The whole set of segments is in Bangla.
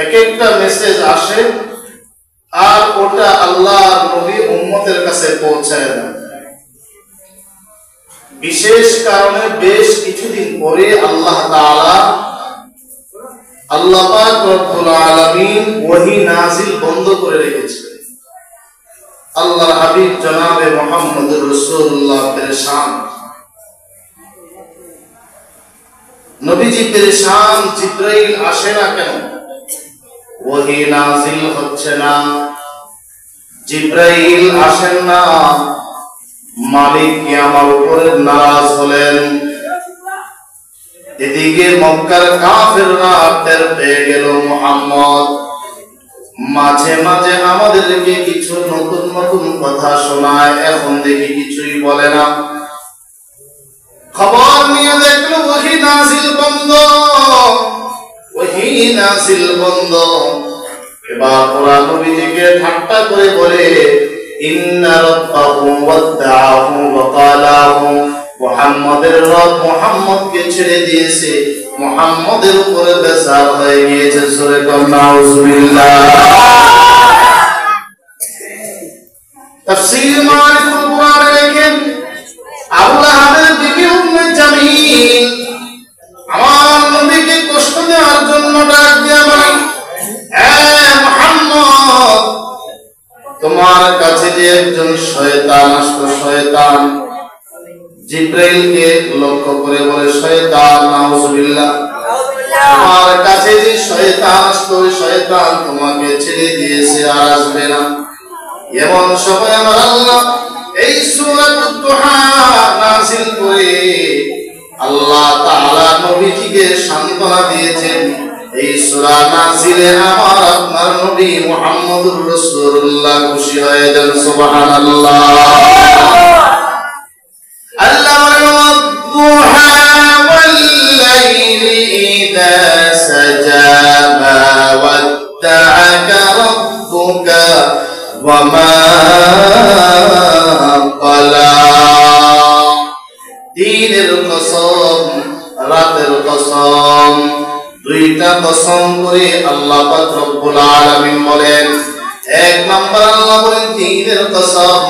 এক একটা মেসেজ আসে আর ওটা আল্লাহর নবী উম্মতের কাছে পৌঁছায় না। বিশেষ কারণে বেশ কিছুদিন পরে আল্লাহ তাআলা আল্লাহ পাক রব্বুল আলামিন ওহী নাযিল বন্ধ করে রেখেছিলেন। আল্লাহর হাবিব জনাবে মুহাম্মদুর রাসূলুল্লাহ পেরেশান, নবীজি পেরেশান, জিবরাইল আসে না কেন, ওহী নাযিল হচ্ছে না, জিবরাইল আসেন না, মালিক কি আমার উপরে নারাজ হলেন? এদিকে মক্কার কাফেররা টের পেয়ে গেল মুহাম্মদ মাঝে মাঝে আমাদেরকে কিছু নতুন নতুন কথা শোনায়, এখন দেখি কিছুই বলে না। খবর নিয়ে দেখলো ওহী নাযিল বন্ধ, ওহী নাযিল বন্ধ। এবার ওরা নবীজিকে ঠাট্টা করে বলে, ইন্না রাব্বাহু ওয়াদাহু ওয়া ক্বালাহু, মুহাম্মাদের রব মুহাম্মদকে ছেড়ে দিয়েছে, মুহাম্মদের উপরে বেজার হয়ে গিয়েছে। সূরা নাউযুবিল্লাহ। তাফসীর মারিফুল কুরআনে লেখেন, আবু লাহাবের বিবি উম্মে জামিল আমার নবীকে কষ্ট দেওয়ার জন্য ডাক দিয়া বলে, হে মুহাম্মদ, তোমার কাছে যে একজন শয়তান আসলো, শয়তান। জিবরাইলকে লক্ষ্য করে বলে, শয়তান, নাউযুবিল্লাহ, তোমার কাছে যে শয়তান আসলো, শয়তান তোমাকে ছেড়ে দিয়েছে, আর আসবে না। এমন সময় আমার আল্লাহ এই সূরাতুদ দুহা নাযিল করে আল্লাহ তাআলা নবীজিকে সান্ত্বনা দিয়েছেন। এই সূরা নাযিলে আমার আপনার নবী মুহাম্মদুর রাসূলুল্লাহ খুশি হয়ে যান। সুবহানাল্লাহ। আল্লাহ ওয়াদ-দুহা ওয়াল-লাইলি ইযা সাজা মা ওয়াদ্দা'আকা রাব্বুকা ওয়া মা ক্বালা। দিনের কসম, রাতের কসম, দুইটা কসম করে আল্লাহ পাক রব্বুল আলামিন বলেন। এক নাম্বার আল্লাহ বলেন দিনের কসম,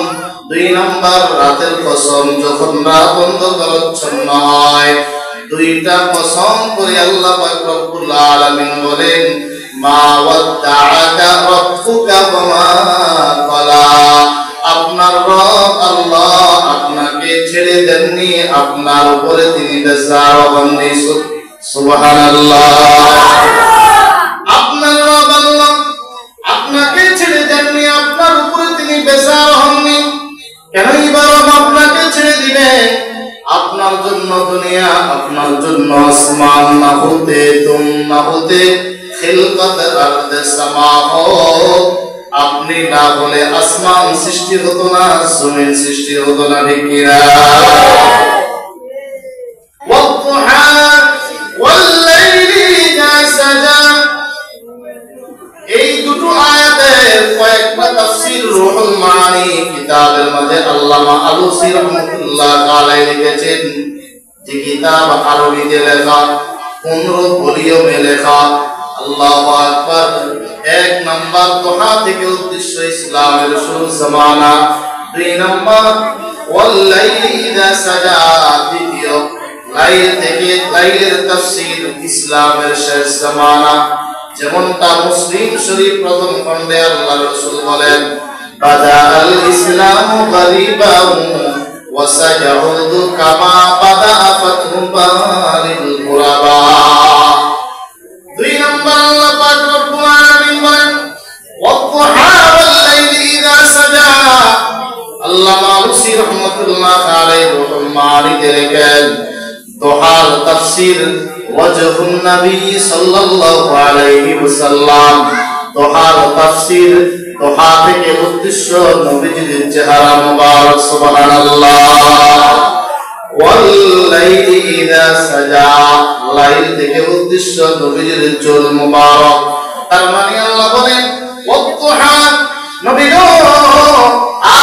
দুই নাম্বার রাতের কসম। যখন রাত অন্ধকারাচ্ছন্ন হয়, দুইটা কসম করে আল্লাহ পাক রব্বুল আলামিন বলেন, মা ওয়াদ্দা'আকা রাব্বুকা ওয়া মা ক্বালা। আপনার রব আল্লাহ আপনাকে ছেড়ে দেননি, আপনার উপরে তিনি বেজার হননি। সুবহানাল্লাহ। আপনার রব আল্লাহ আপনাকে ছেড়ে দেননি, আপনার উপরে তিনি বেজার হননি। কেনই বা রব আপনাকে ছেড়ে দিবেন? আপনার জন্য দুনিয়া, আপনার জন্য আসমান, না হতে তুম না হতে খিলকত আরদ সামা হো। আপনি না বলে আসমান সৃষ্টি হতো না, জমিন সৃষ্টি হতো না, ঠিক কিনা? ওয়াদ-দুহা ওয়াল-লাইলি ইযা সাজা, এই দুটো আয়াতের কয়েকটা তাফসীর রুহুল মাআনি কিতাবের মধ্যে আল্লামা আলুসি রাহমাতুল্লাহ আলাইহি লিখেছেন। যে কিতাব আরবিতে লেখা, 15 ভলিউমে লেখা। আল্লাহু আকবার। এক নাম্বার দুহা থেকে উদ্দেশ্য ইসলামের শুরু জামানা, দুই নাম্বার ওয়াল-লাইলি ইযা সাজা, দ্বিতীয় লাইল থেকে লাইলের তাফসীর ইসলামের শেষ জামানা। যেমনটা মুসলিম শরীফ প্রথম খণ্ডে আল্লাহর রাসূল বলেন, বাদাল ইসলামু গরিবান ওয়া সায়াউদু কামা বাদা ফাতুবালিল গুরাবা। দুই নম্বর আল্লাহ পাক রব্বুল আলামিন বলেন, ওয়াদ-দুহা ওয়াল-লাইলি ইযা সাজা। আল্লাহ আলুসি রাহমাতুল্লাহ আলাইহি রুহুল মাআনিতে লেখেন, দুহার তাফসীর ওয়াজহুন নবী সাল্লাল্লাহু আলাইহি ওয়াসাল্লাম। দুহার তাফসীর, দুহা থেকে উদ্দেশ্য নবীজির চেহারা মুবারক। সুবহানাল্লাহ। ওয়াল-লাইলি ইযা সাজা, লাইল থেকে উদ্দেশ্য নবীজির চুল মুবারক। তার মানে আল্লাহ বলেন, ওয়াদ-দুহা, নবী গো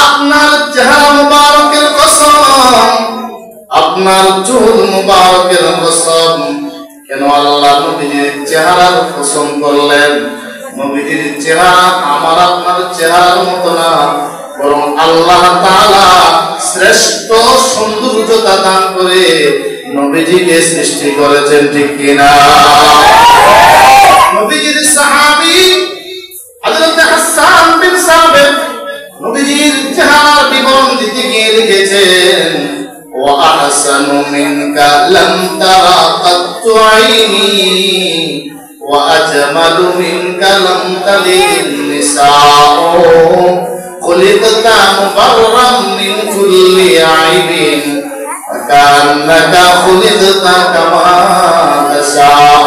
আপনার চেহারা মুবারকের কসম, আপনার চুল মুবারকের কসম। কেন আল্লাহ নবীজির চেহারার কসম করলেন? নবীজির চেহারা আমার আপনার চেহারার মতো না, বরং আল্লাহ তাআলা শ্রেষ্ঠ সৌন্দর্যতা দান করে নবীজিকে সৃষ্টি করেছেন, ঠিক কিনা? নবীজির সাহাবী হযরত হাসান বিন সাবিত নবীজির চেহারার বিবরণ দিতে গিয়ে লিখেছেন, ওয়া আহসানু মিনকা লাম তারা কাত্তু আইনি ওয়া আজমালু মিনকা লাম তালিদ নিসাউ খুলিকতা মুবাররাম মিন কুল্লি আইবিন কান্নাকা খুলিকতা কামা তাশাউ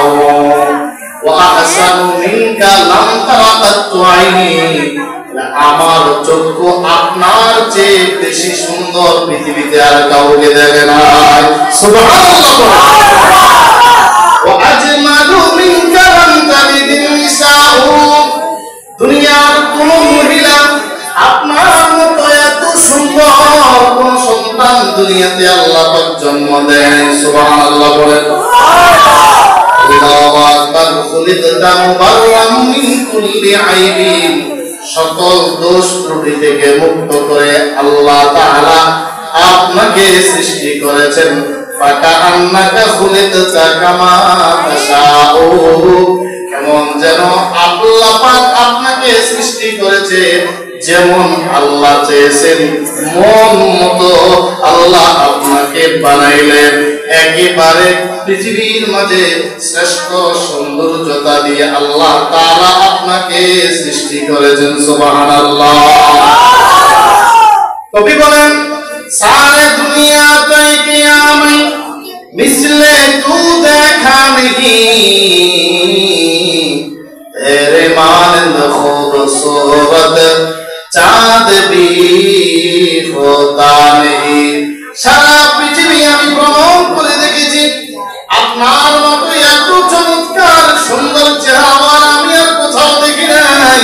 ওয়া আহসানু মিনকা লাম তারা কাত্তু আইনি, আমার চক্ষু আপনার চেয়ে বেশি সুন্দর পৃথিবীতে আর কাউকে দেখে নাই। সুবহানাল্লাহ। ওয়া আজমালু মিনকা লাম তালিদ নিসাউ, দুনিয়ার কোন মহিলা আপনার মতো এত সুন্দর কোন সন্তান দুনিয়াতে আল্লাহ পাক জন্ম দেন। সুবহানাল্লাহ বলেন। আল্লাহু আকবার। খুলিকতা মুবাররাম মিন কুল্লি আইবিন, সকল দোষ ত্রুটি থেকে মুক্ত করে আল্লাহ তাআলা আপনাকে সৃষ্টি করেছেন। ফাকান্নাকা খুলিকতা কামা তাশাউ, কেমন যেন আল্লাহ পাক আপনাকে সৃষ্টি করেছে যেমন আল্লাহ চেয়েছেন মন মতো আল্লাহ আপনাকে বানাইলেন। একেবারে পৃথিবীর মাঝে শ্রেষ্ঠ সৌন্দর্যতা দিয়ে আল্লাহ তাআলা আপনাকে সৃষ্টি করেছেন। সুবহানাল্লাহ। কবি বলেন, সারে দুনিয়া তাই কিয়ামে মিসলে তু দেখা নেহি, তেরে মানন্দ খুবসুরত চাঁদ ভি হোতা নেহি। সারা পৃথিবী আমি ভ্রমণ করে দেখেছি, আপনার মতো এত চমৎকার সুন্দর চেহারা আমি আর কোথাও দেখি নাই।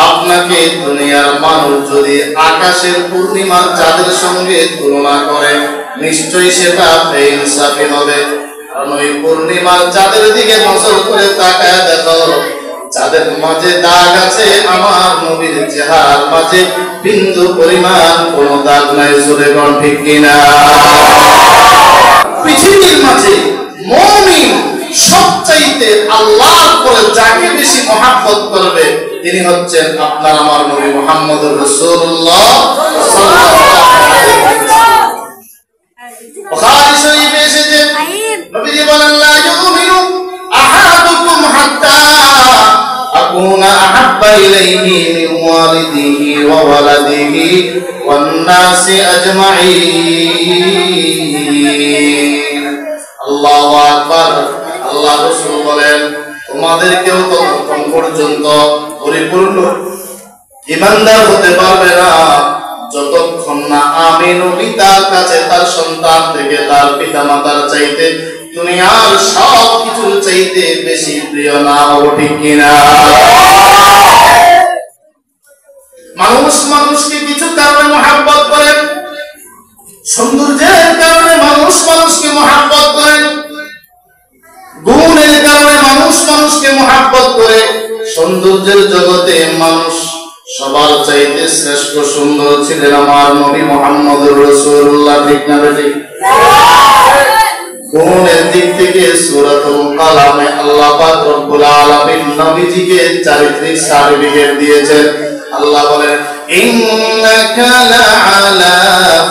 আপনাকে দুনিয়ার মানুষ যদি আকাশের পূর্ণিমার চাঁদের সঙ্গে তুলনা করে নিশ্চয়ই সেটা বেইনসাফি হবে। কারণ ওই পূর্ণিমার চাঁদের দিকে নজর করে তাকায় দেখো, চাঁদের মাঝে দাগ আছে, আমার নবীর চেহারার মাঝে বিন্দু পরিমাণ কোন দাগ নাই। জোরে বল ঠিক কিনা? পৃথিবীর মাঝে মুমিন সবচাইতে আল্লাহর উপরে যাকে বেশি মহব্বত করবে তিনি হচ্ছেন আপনার আমার নবী মুহাম্মদুর রাসূলুল্লাহ সাল্লাল্লাহু আলাইহি ওয়াসাল্লাম। বুখারী শরীফে এসেছে, নবীজি বলেন, লা ইউমিনু আহাদুকুম হাত্তা আকুনা আহাব্বা ইলাইহি মিন ওয়ালিদিহি ওয়া ওয়ালাদিহি ওয়ান নাসি আজমাইন। আল্লাহু আকবার। আল্লাহ রাসূল বলেন, তোমাদেরকেও ততক্ষণ পর্যন্ত পরিপূর্ণ ঈমানদার হতে পারবে না যতক্ষণ না আমি নবী তার কাছে তার সন্তান থেকে তার পিতামাতার চাইতে দুনিয়ার সব কিছুর চাইতে বেশি প্রিয় না হবো, ঠিক কিনা? মানুষ মানুষকে কিছু কারণে মহব্বত করেন, সৌন্দর্যের কারণে মানুষ মানুষকে মহব্বত করেন, গুণের কারণে মানুষ মানুষকে মহব্বত করে। সৌন্দর্যের জগতে মানুষ সবার চাইতে শ্রেষ্ঠ সুন্দর ছিলেন আমার নবী মুহাম্মদুর রাসূলুল্লাহ, ঠিক না বেঠিক? গুণের দিক থেকে সূরাতুল কালামে আল্লাহ পাক রব্বুল আলামিন নবীজিকে চারিত্রিক সার্টিফিকেট দিয়েছেন। আল্লাহ বলেন, ইন্নাকা লাআলা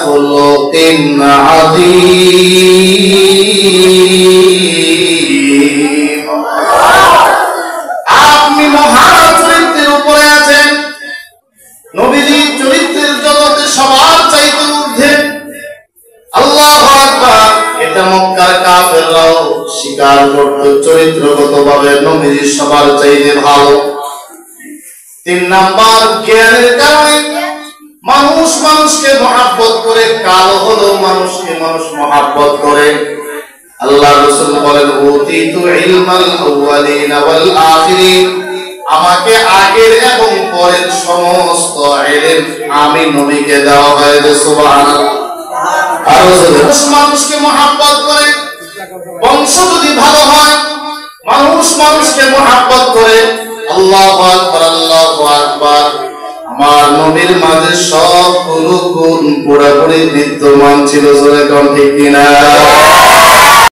খুলুকিন আযীম, আপনি মহান চরিত্রের উপরে আছেন। নবীজি চরিত্রের জগতে সবার চাইতে ঊর্ধ্বে। আল্লাহু আকবার। এটা মক্কার কাফেররাও স্বীকার করত, চরিত্রগতভাবে নবীজি সবার চাইতে ভালো। 3 নাম্বার, জ্ঞানের কারণে মানুষ মানুষকে মহব্বত করে। কালো হলো মানুষকে মানুষ মহব্বত করে। আল্লাহ রাসূল বলেন, উতিতু ইলমাল আউয়ালিন ওয়াল আখিরিন, আমাকে আগের এবং পরের সমস্ত ইলম আমি নবীকে দেওয়া হয়েছে। সুবহানাল্লাহ। আর মানুষকে মহব্বত করে বংশ যদি ভালো হয়, মানুষ মানুষকে মহব্বত করে, আল্লাহু আকবার আল্লাহু আকবার, আমার নবীর মাঝে সবগুলো গুণ পুরোপুরি বিদ্যমান ছিল। জোরে কোন ঠিক কিনা?